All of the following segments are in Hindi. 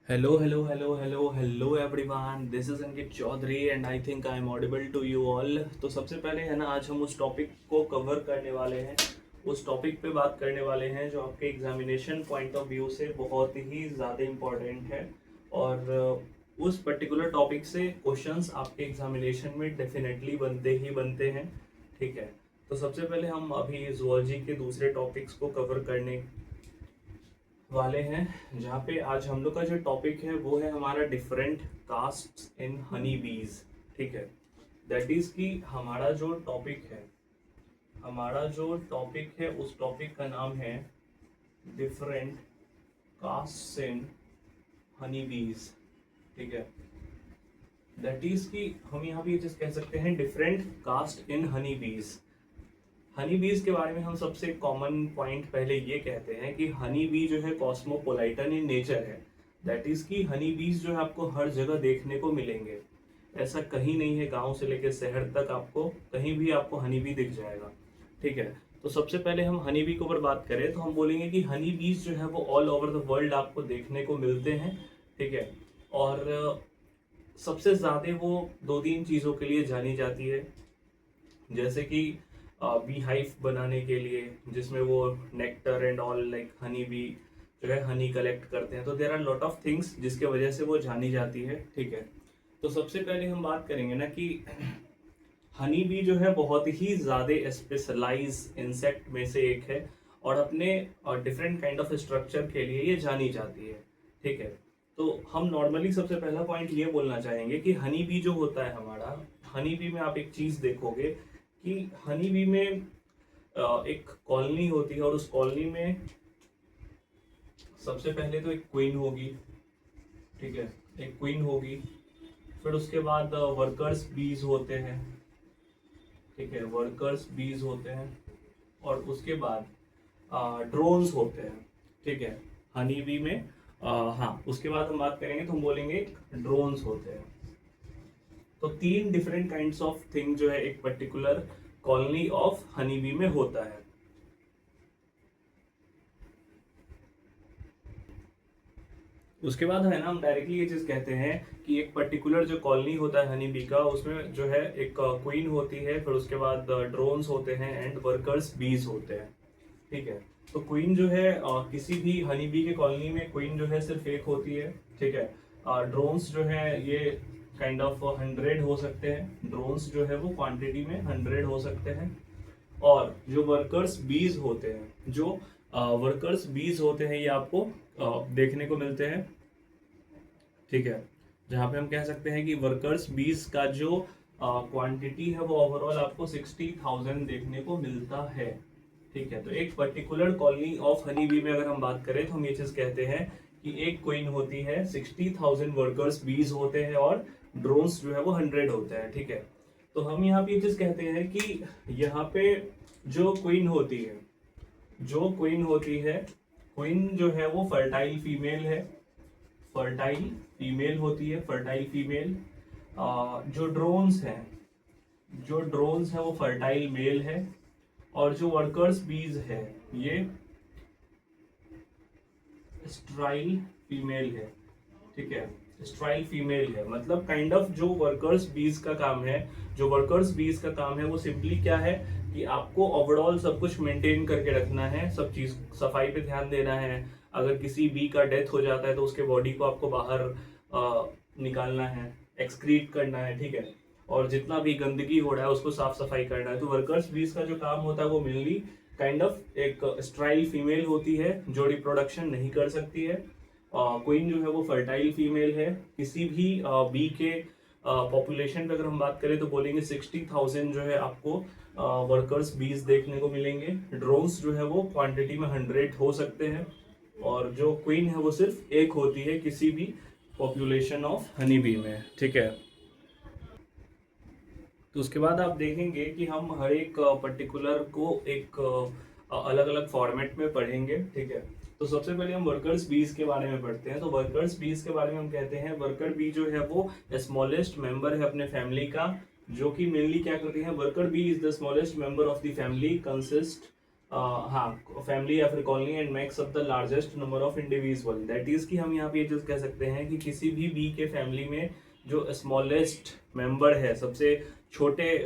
Hello everyone. This is Ankit Chaudhary and I think I am audible to you all. तो सबसे पहले है ना, आज हम उस टॉपिक को कवर करने वाले हैं, उस टॉपिक पे बात करने वाले हैं जो आपके एग्जामिनेशन पॉइंट ऑफ व्यू से बहुत ही ज़्यादा इम्पोर्टेंट है। और उस पर्टिकुलर टॉपिक से क्वेश्चंस आपके एग्जामिनेशन में डेफिनेटली बनते ही बनते हैं। ठीक है, तो सबसे पहले हम अभी जूलॉजी के दूसरे टॉपिक्स को कवर करने वाले हैं, जहाँ पे आज हम लोग का जो टॉपिक है वो है हमारा डिफरेंट कास्ट इन हनी बीज। ठीक है, दैट इज कि हमारा जो टॉपिक है उस टॉपिक का नाम है डिफरेंट कास्ट इन हनी बीज। ठीक है, दैट इज कि हम यहाँ पे ये चीज कह सकते हैं डिफरेंट कास्ट इन हनी बीज। हनी बीज के बारे में हम सबसे कॉमन पॉइंट पहले ये कहते हैं कि हनी बी जो है कॉस्मोपोलाइटन इन नेचर है। दैट इज कि हनी बीज जो है आपको हर जगह देखने को मिलेंगे, ऐसा कहीं नहीं है, गांव से लेकर शहर तक आपको कहीं भी आपको हनी बी दिख जाएगा। ठीक है, तो सबसे पहले हम हनी बी के ऊपर बात करें तो हम बोलेंगे कि हनी बीज जो है वो ऑल ओवर द वर्ल्ड आपको देखने को मिलते हैं। ठीक है, और सबसे ज़्यादा वो दो तीन चीज़ों के लिए जानी जाती है, जैसे कि बी हाइव बनाने के लिए, जिसमें वो nectar and all like honey bee जो है हनी कलेक्ट करते हैं। तो there are lot of things जिसके वजह से वो जानी जाती है। ठीक है, तो सबसे पहले हम बात करेंगे ना कि हनी बी जो है बहुत ही ज़्यादा स्पेशलाइज इंसेक्ट में से एक है और अपने डिफरेंट काइंड ऑफ स्ट्रक्चर के लिए ये जानी जाती है। ठीक है, तो हम नॉर्मली सबसे पहला पॉइंट ये बोलना चाहेंगे कि हनी बी जो होता है हमारा, हनी बी में आप एक चीज़ देखोगे कि हनी बी में एक कॉलोनी होती है और उस कॉलोनी में सबसे पहले तो एक क्वीन होगी। ठीक है, एक क्वीन होगी, फिर उसके बाद वर्कर्स बीज होते हैं। ठीक है, वर्कर्स बीज होते हैं और उसके बाद ड्रोन्स होते हैं। ठीक है, हनी बी में हाँ, उसके बाद हम बात करेंगे तो हम बोलेंगे ड्रोन्स होते हैं। तो तीन डिफरेंट काइंड्स ऑफ थिंग जो है एक particular colony of honey bee में होता है। उसके बाद है ना, हम डायरेक्टली ये चीज कहते हैं कि एक पर्टिकुलर जो कॉलोनी होता है हनी बी का, उसमें जो है एक क्वीन होती है, फिर उसके बाद ड्रोन्स होते हैं एंड वर्कर्स बीज होते हैं। ठीक है, तो क्वीन जो है किसी भी हनी बी के कॉलोनी में क्वीन जो है सिर्फ एक होती है। ठीक है, ड्रोन्स जो है ये काइंड ऑफ 100 हो सकते हैं, ड्रोन्स जो है वो क्वांटिटी में 100 हो सकते हैं। और जो वर्कर्स बीज होते हैं, जो वर्कर्स बीज होते हैं, ये आपको देखने को मिलते हैं। ठीक है, जहाँ पे हम कह सकते हैं कि वर्कर्स बीज का जो क्वांटिटी है वो ओवरऑल आपको 60,000 देखने को मिलता है। ठीक है, तो एक particular colony of honey bee में अगर हम बात करें तो हम ये चीज कहते हैं कि एक क्वीन होती है, 60,000 वर्कर्स बीज होते हैं और ड्रोन्स जो है वो 100 होते हैं। ठीक है, तो हम यहाँ पे ये चीज कहते हैं कि यहाँ पे जो क्वीन होती है, क्वीन जो है वो फर्टाइल फीमेल है, फर्टाइल फीमेल होती है, फर्टाइल फीमेल। जो ड्रोन्स है वो फर्टाइल मेल है और जो वर्कर्स बीज है ये स्ट्राइल फीमेल है। ठीक है, स्ट्राइल फीमेल है, मतलब काइंड ऑफ जो वर्कर्स बीज का काम है वो सिंपली क्या है कि आपको ओवरऑल सब कुछ मेंटेन करके रखना है, सब चीज सफाई पे ध्यान देना है। अगर किसी बी का डेथ हो जाता है तो उसके बॉडी को आपको बाहर निकालना है, एक्सक्रीट करना है। ठीक है, और जितना भी गंदगी हो रहा है उसको साफ सफाई करना है। तो वर्कर्स बीज का जो काम होता है वो मेनली काइंड ऑफ एक स्ट्राइल फीमेल होती है जो रिप्रोडक्शन नहीं कर सकती है। क्वीन जो है वो फर्टाइल फीमेल है। किसी भी बी के पॉपुलेशन पे अगर हम बात करें तो बोलेंगे 60,000 जो है आपको वर्कर्स बीज देखने को मिलेंगे। ड्रोन्स जो है वो क्वांटिटी में 100 हो सकते हैं और जो क्वीन है वो सिर्फ एक होती है किसी भी पॉपुलेशन ऑफ हनी बी में। ठीक है, तो उसके बाद आप देखेंगे कि हम हर एक पर्टिकुलर को एक अलग अलग फॉर्मेट में पढ़ेंगे। ठीक है, तो सबसे पहले हम वर्कर्स बीज के बारे में पढ़ते हैं। तो वर्कर्स बीज के बारे में हम कहते हैं वर्कर बी जो है वो स्मॉलेस्ट मेंबर है अपने फैमिली का, जो कि मेनली क्या करती है, worker bee is the smallest member of the family, consist हाँ फैमिली या फिर colony and makes up the largest number of individual, that is कि हम यहाँ पे ये चीज कह सकते हैं कि किसी भी बी के फैमिली में जो स्मॉलेस्ट मेंबर है, सबसे छोटे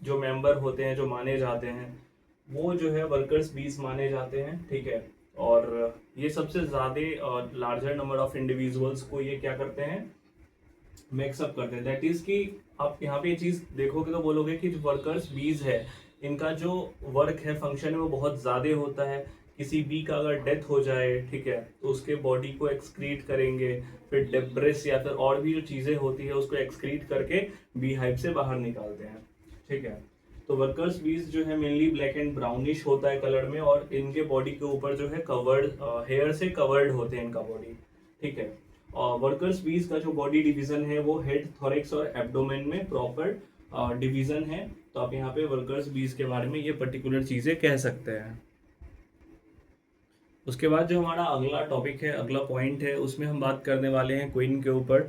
जो मेंबर होते हैं जो माने जाते हैं, वो जो है वर्कर्स बीज माने जाते हैं, ठीक है। और ये सबसे ज्यादा लार्जर नंबर ऑफ इंडिविजुअल्स को ये क्या करते हैं, मिक्सअप करते हैं। दैट इज कि आप यहाँ पे ये चीज देखोगे तो बोलोगे कि जो वर्कर्स बीज है, इनका जो वर्क है, फंक्शन है, वो बहुत ज्यादा होता है। किसी बी का अगर डेथ हो जाए, ठीक है, तो उसके बॉडी को एक्सक्रीट करेंगे, फिर डेब्रिस या फिर और भी जो चीजें होती है उसको एक्सक्रीट करके बी हाइव से बाहर निकालते हैं, ठीक है। तो वर्कर्स बीज जो है मेनली ब्लैक एंड ब्राउनिश होता है कलर में, और इनके बॉडी के ऊपर जो है कवर्ड हेयर से कवर्ड होते हैं इनका बॉडी, ठीक है। वर्कर्स बीज का जो बॉडी डिवीजन है वो हेड, थोरेक्स और एब्डोमेन में प्रॉपर डिवीजन है। तो आप यहाँ पे वर्कर्स बीज के बारे में ये पर्टिकुलर चीजें कह सकते हैं। उसके बाद जो हमारा अगला टॉपिक है, अगला पॉइंट है, उसमें हम बात करने वाले हैं क्वीन के ऊपर।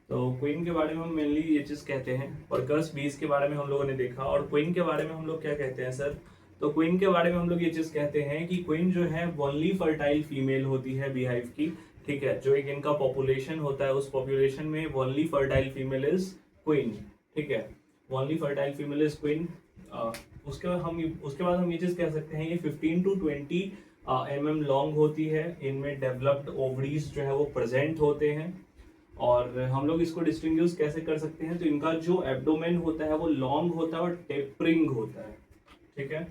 तो क्वीन के बारे में हम मेनली ये चीज़ कहते हैं, वर्कर्स बीज के बारे में हम लोगों ने देखा, और क्वीन के बारे में हम लोग क्या कहते हैं सर? तो क्वीन के बारे में हम लोग ये चीज़ कहते हैं कि क्वीन जो है ओनली फर्टाइल फीमेल होती है बीहाइव की, ठीक है। जो एक इनका पॉपुलेशन होता है, उस पॉपुलेशन में only fertile female is queen, ठीक है। Only fertile female is queen. उसके बाद हम ये चीज़ कह सकते हैं, ये 15 to 20 mm लॉन्ग होती है, इनमें डेवलप्ड ओवरीज जो है वो प्रेजेंट होते हैं। और हम लोग इसको डिस्टिंग्विश कैसे कर सकते हैं? तो इनका जो एब्डोमेन होता है वो लॉन्ग होता है और टेपरिंग होता है, ठीक है।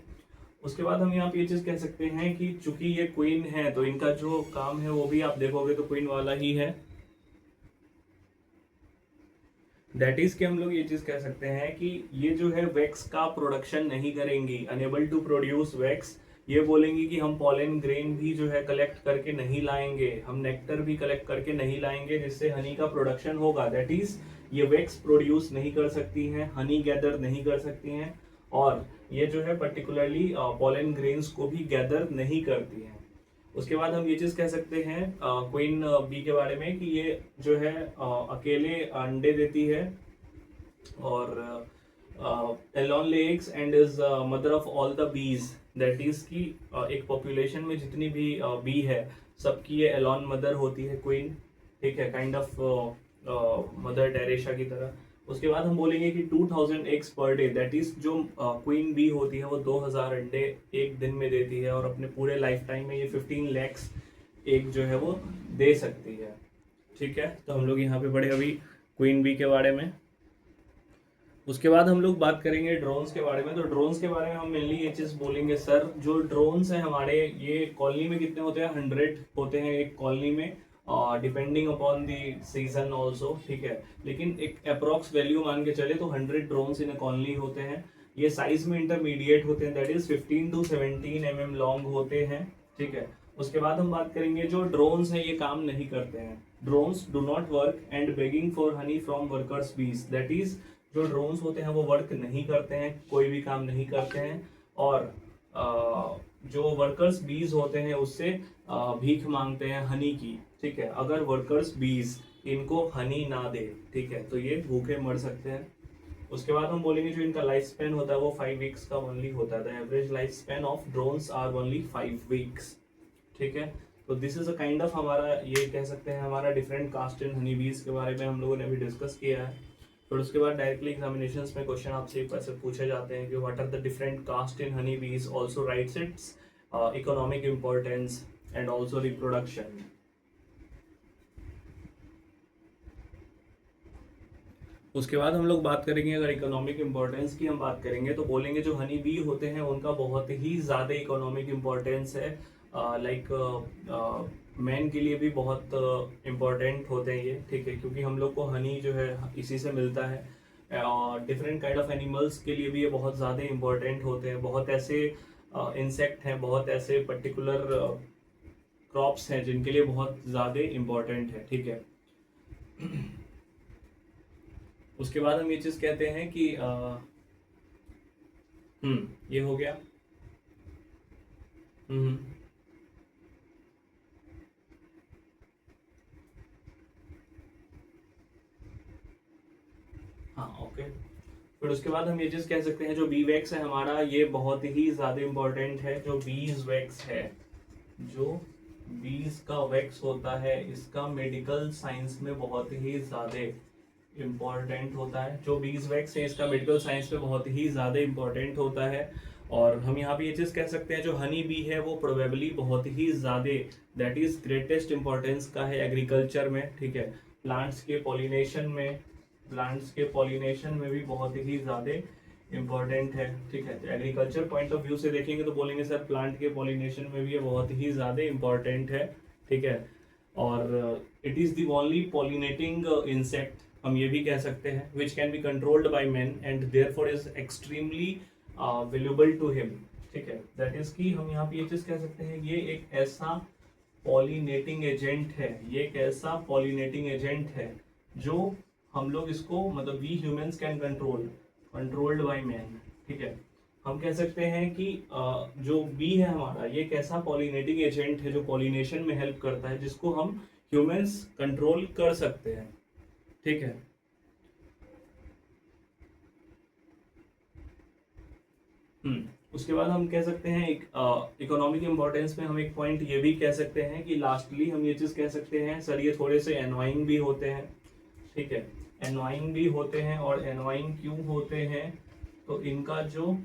उसके बाद हम यहाँ पे ये चीज कह सकते हैं कि चूंकि ये क्वीन है, तो इनका जो काम है वो भी आप देखोगे तो क्वीन वाला ही है। दैट इज कि हम लोग ये चीज कह सकते हैं कि ये जो है वैक्स का प्रोडक्शन नहीं करेंगी, अनेबल टू प्रोड्यूस वैक्स। ये बोलेंगी कि हम पॉलन ग्रेन भी जो है कलेक्ट करके नहीं लाएंगे, हम नेक्टर भी कलेक्ट करके नहीं लाएंगे जिससे हनी का प्रोडक्शन होगा। दैट इज ये वैक्स प्रोड्यूस नहीं कर सकती हैं, हनी गैदर नहीं कर सकती हैं, और ये जो है पर्टिकुलरली पॉलन ग्रेन्स को भी गैदर नहीं करती हैं। उसके बाद हम ये चीज कह सकते हैं क्वीन बी के बारे में कि ये जो है अकेले अंडे देती है, और alone legs and is mother of all the bees. That is की एक पॉपुलेशन में जितनी भी बी है, सबकी ये एलोन मदर होती है क्वीन, ठीक है, काइंड ऑफ मदर टेरेसा की तरह। उसके बाद हम बोलेंगे कि 2000 eggs per day, that is जो क्वीन बी होती है वो 2000 अंडे एक दिन में देती है, और अपने पूरे लाइफ टाइम में ये 15 लैक्स एग जो है वो दे सकती है, ठीक है। तो हम लोग यहाँ पे पढ़े अभी क्वीन बी के बारे में। उसके बाद हम लोग बात करेंगे ड्रोन्स के बारे में। तो ड्रोन्स के बारे में हम मेनली ये चीज़ बोलेंगे सर, जो ड्रोन्स हैं हमारे, ये कॉलोनी में कितने होते हैं? 100 होते हैं एक कॉलोनी में, depending upon the season also, ठीक है। लेकिन एक अप्रोक्स वैल्यू मान के चले तो 100 ड्रोन्स इन कॉलोनी होते हैं। ये साइज में इंटरमीडिएट होते हैं, that is 15 to 17 mm long होते हैं, ठीक है। उसके बाद हम बात करेंगे जो ड्रोन्स हैं ये काम नहीं करते हैं। Drones do not work and begging for honey from workers बीज, दैट इज जो ड्रोन्स होते हैं वो वर्क नहीं करते हैं, कोई भी काम नहीं करते हैं, और जो वर्कर्स बीज होते हैं उससे भीख मांगते हैं हनी की, ठीक है। अगर वर्कर्स बीज इनको हनी ना दे, ठीक है, तो ये भूखे मर सकते हैं। उसके बाद हम बोलेंगे जो इनका लाइफ स्पेन होता है वो 5 वीक्स का ओनली होता है। The average life span of drones are only 5 weeks, ठीक है। तो this is a kind of हमारा, ये कह सकते हैं हमारा डिफरेंट कास्ट इन हनी बीज के बारे में हम लोगों ने अभी डिस्कस किया है। फिर उसके बाद डायरेक्टली एग्जामिनेशंस में क्वेश्चन आपसे ऐसे पूछे जाते हैं कि what are the different caste in honey bees, also writes its economic importance and also reproduction. उसके बाद हम लोग बात करेंगे, अगर इकोनॉमिक इम्पोर्टेंस की हम बात करेंगे तो बोलेंगे जो हनी बी होते हैं उनका बहुत ही ज़्यादा इकोनॉमिक इम्पोर्टेंस है। लाइक मैन के लिए भी बहुत इम्पोर्टेंट होते हैं ये, ठीक है, क्योंकि हम लोग को हनी जो है इसी से मिलता है। और डिफरेंट काइंड ऑफ एनिमल्स के लिए भी ये बहुत ज़्यादा इम्पोर्टेंट होते हैं। बहुत ऐसे इंसेक्ट हैं, बहुत ऐसे पर्टिकुलर क्रॉप्स हैं जिनके लिए बहुत ज़्यादा इम्पोर्टेंट है, ठीक है। उसके बाद हम ये चीज कहते हैं कि ये हो गया। हम्म हाँ, ओके। फिर उसके बाद हम ये चीज़ कह सकते हैं जो बी वैक्स है हमारा, ये बहुत ही ज़्यादा इम्पोर्टेंट है। जो बीज वैक्स है, जो बीज का वैक्स होता है, इसका मेडिकल साइंस में बहुत ही ज़्यादा इम्पॉर्टेंट होता है। जो बीज वैक्स है इसका मेडिकल साइंस में बहुत ही ज़्यादा इम्पॉर्टेंट होता है। और हम यहाँ पे ये चीज़ कह सकते हैं जो हनी बी है वो प्रोबेबली बहुत ही ज़्यादा, दैट इज़ ग्रेटेस्ट इंपॉर्टेंस का है एग्रीकल्चर में, ठीक है। प्लांट्स के पॉलिनेशन में, प्लांट्स के पॉलिनेशन में भी बहुत ही ज़्यादा इम्पॉर्टेंट है, ठीक है। तो एग्रीकल्चर पॉइंट ऑफ व्यू से देखेंगे तो बोलेंगे सर प्लांट के पॉलिनेशन में भी ये बहुत ही ज़्यादा इम्पॉर्टेंट है, ठीक है। और it is the only pollinating insect, हम ये भी कह सकते हैं, which can be controlled by man and therefore is extremely valuable to him, ठीक है। दैट इज कि हम यहाँ पे ये चीज़ कह सकते हैं, ये एक ऐसा पॉलिनेटिंग एजेंट है, ये एक ऐसा पॉलिनेटिंग एजेंट है जो हम लोग इसको, मतलब we humans can controlled by man, ठीक है। हम कह सकते हैं कि जो बी है हमारा, ये एक ऐसा पॉलिनेटिंग एजेंट है जो पॉलिनेशन में हेल्प करता है, जिसको हम ह्यूमंस कंट्रोल कर सकते हैं, ठीक है। उसके बाद हम कह सकते हैं इकोनॉमिक इम्पोर्टेंस में हम एक पॉइंट ये भी कह सकते हैं कि लास्टली हम ये चीज़ कह सकते हैं सर ये थोड़े से एनवाइंग भी होते हैं, ठीक है। एनवाइंग भी होते हैं, और एनवाइंग क्यों होते हैं, तो इनका जो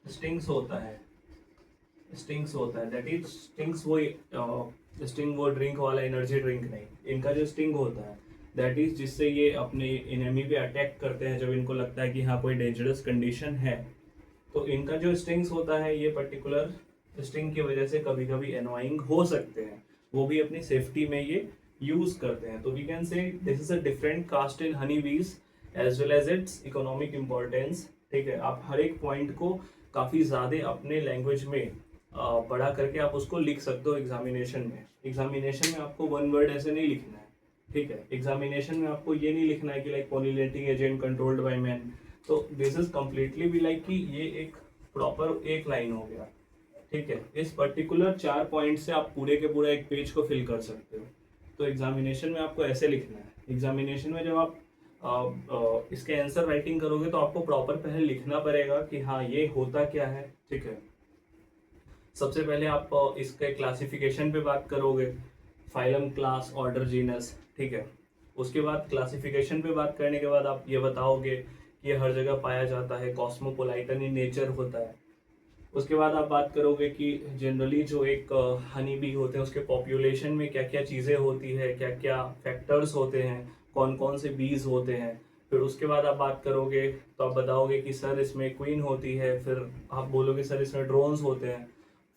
स्टिंग्स होता है, दैट इज स्टिंग्स, वो स्टिंग वो ड्रिंक वाला एनर्जी ड्रिंक नहीं, इनका जो स्टिंग होता है दैट इज जिससे ये अपने इनेमी पे अटैक करते हैं जब इनको लगता है कि हाँ कोई डेंजरस कंडीशन है। तो इनका जो स्टिंग्स होता है, ये पर्टिकुलर स्टिंग की वजह से कभी कभी एनोइंग हो सकते हैं, वो भी अपनी सेफ्टी में ये यूज करते हैं। तो we can say this is a different caste in honey bees as well as its economic importance, ठीक है। आप हर एक पॉइंट को काफ़ी ज़्यादा अपने लैंग्वेज में पढ़ा करके आप उसको लिख सकते हो एग्जामिनेशन में। एग्जामिनेशन में आपको वन वर्ड ऐसे नहीं लिखना है, ठीक है। एग्जामिनेशन में आपको ये नहीं लिखना है कि like pollinating agent controlled by man, तो दिस इज कम्प्लीटली भी लाइक कि ये एक प्रॉपर एक लाइन हो गया, ठीक है। इस पर्टिकुलर 4 पॉइंट से आप पूरे के पूरा एक पेज को फिल कर सकते हो। तो एग्जामिनेशन में आपको ऐसे लिखना है। एग्जामिनेशन में जब आप इसके आंसर राइटिंग करोगे तो आपको प्रॉपर पहले लिखना पड़ेगा कि हाँ ये होता क्या है, ठीक है। सबसे पहले आप इसके क्लासिफिकेशन पे बात करोगे, फाइलम, क्लास, ऑर्डर, जीनस, ठीक है। उसके बाद क्लासिफिकेशन पे बात करने के बाद आप ये बताओगे कि ये हर जगह पाया जाता है, कॉस्मोपोलाइटन इन नेचर होता है। उसके बाद आप बात करोगे कि जनरली जो एक हनी बी होते हैं उसके पॉपुलेशन में क्या क्या चीज़ें होती है, क्या क्या फैक्टर्स होते हैं, कौन कौन से बीज होते हैं। फिर उसके बाद आप बात करोगे तो आप बताओगे कि सर इसमें क्वीन होती है, फिर आप बोलोगे सर इसमें ड्रोन्स होते हैं,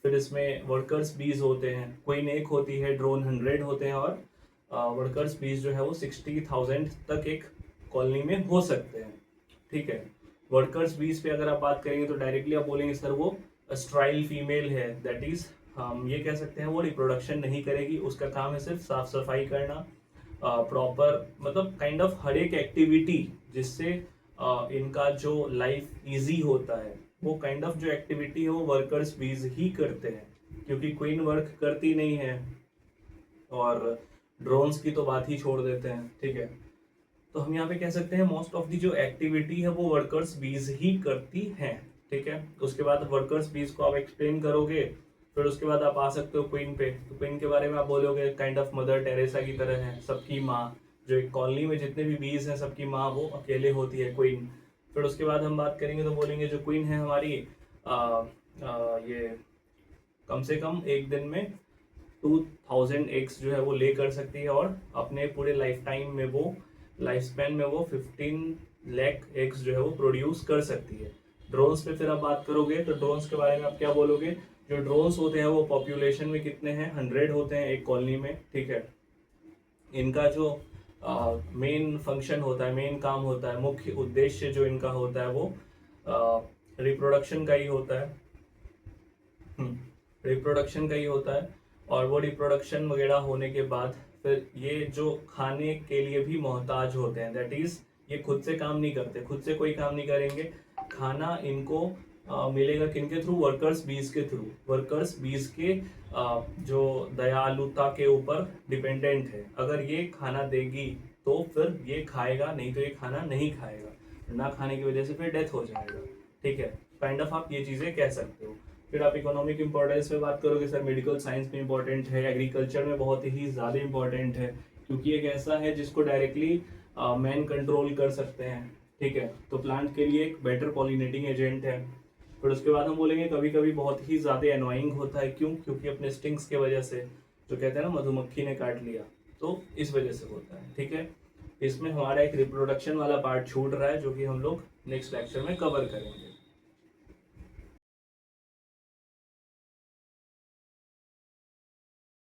फिर इसमें वर्कर्स बीज होते हैं, क्वीन 1 होती है, ड्रोन 100 होते हैं, और वर्कर्स बीज जो है वो 60,000 तक एक कॉलोनी में हो सकते हैं, ठीक है। वर्कर्स बीज पे अगर आप बात करेंगे तो डायरेक्टली आप बोलेंगे सर वो स्ट्राइल फीमेल है, दैट इज हम ये कह सकते हैं वो रिप्रोडक्शन नहीं करेगी, उसका काम है सिर्फ साफ सफाई करना, प्रॉपर मतलब काइंड ऑफ हर एक एक्टिविटी जिससे इनका जो लाइफ इजी होता है, वो काइंड ऑफ जो एक्टिविटी है वो वर्कर्स बीज ही करते हैं, क्योंकि क्वीन वर्क करती नहीं है, और ड्रोन्स की तो बात ही छोड़ देते हैं, ठीक है। तो हम यहाँ पे कह सकते हैं मोस्ट ऑफ दी जो एक्टिविटी है वो वर्कर्स बीज ही करती हैं, ठीक है। उसके बाद वर्कर्स बीज को आप एक्सप्लेन करोगे, फिर उसके बाद आप आ सकते हो क्वीन पे। तो क्वीन के बारे में आप बोलोगे काइंड ऑफ मदर टेरेसा की तरह है, सबकी माँ, जो एक कॉलोनी में जितने भी बीज हैं सबकी माँ वो अकेले होती है, क्वीन। फिर उसके बाद हम बात करेंगे तो बोलेंगे जो क्वीन है हमारी ये कम से कम एक दिन में 2000 एग्स जो है वो ले कर सकती है, और अपने पूरे लाइफ टाइम में वो लाइफ स्पैन में वो 15 लाख एग्स जो है वो प्रोड्यूस कर सकती है। ड्रोन्स पे फिर आप बात करोगे तो ड्रोन्स के बारे में आप क्या बोलोगे, जो ड्रोन्स होते हैं वो पॉपुलेशन में कितने हैं, 100 होते हैं एक कॉलोनी में, ठीक है। इनका जो मेन फंक्शन होता है, मेन काम होता है, मुख्य उद्देश्य जो इनका होता है वो रिप्रोडक्शन का ही होता है, रिप्रोडक्शन का ही होता है। और वो रिप्रोडक्शन वगैरह होने के बाद फिर ये जो खाने के लिए भी मोहताज होते हैं, दैट इज ये खुद से काम नहीं करते, खुद से कोई काम नहीं करेंगे, खाना इनको मिलेगा किनके थ्रू, वर्कर्स बीज के थ्रू। वर्कर्स बीज के जो दयालुता के ऊपर डिपेंडेंट है, अगर ये खाना देगी तो फिर ये खाएगा, नहीं तो ये खाना नहीं खाएगा। ना खाने की वजह से फिर डेथ हो जाएगा, ठीक है। काइंड ऑफ आप ये चीज़ें कह सकते हो। फिर आप इकोनॉमिक इंपॉर्टेंस में बात करोगे, सर मेडिकल साइंस में इंपॉर्टेंट है, एग्रीकल्चर में बहुत ही ज़्यादा इंपॉर्टेंट है, क्योंकि एक ऐसा है जिसको डायरेक्टली मैन कंट्रोल कर सकते हैं, ठीक है। तो प्लांट के लिए एक बेटर पॉलिनेटिंग एजेंट है। फिर उसके बाद हम बोलेंगे कभी कभी बहुत ही ज़्यादा एनोइंग होता है, क्यों? क्योंकि अपने स्टिंग्स की वजह से, जो कहते हैं ना मधुमक्खी ने काट लिया, तो इस वजह से होता है, ठीक है। इसमें हमारा एक रिप्रोडक्शन वाला पार्ट छूट रहा है, जो कि हम लोग नेक्स्ट लेक्चर में कवर करेंगे।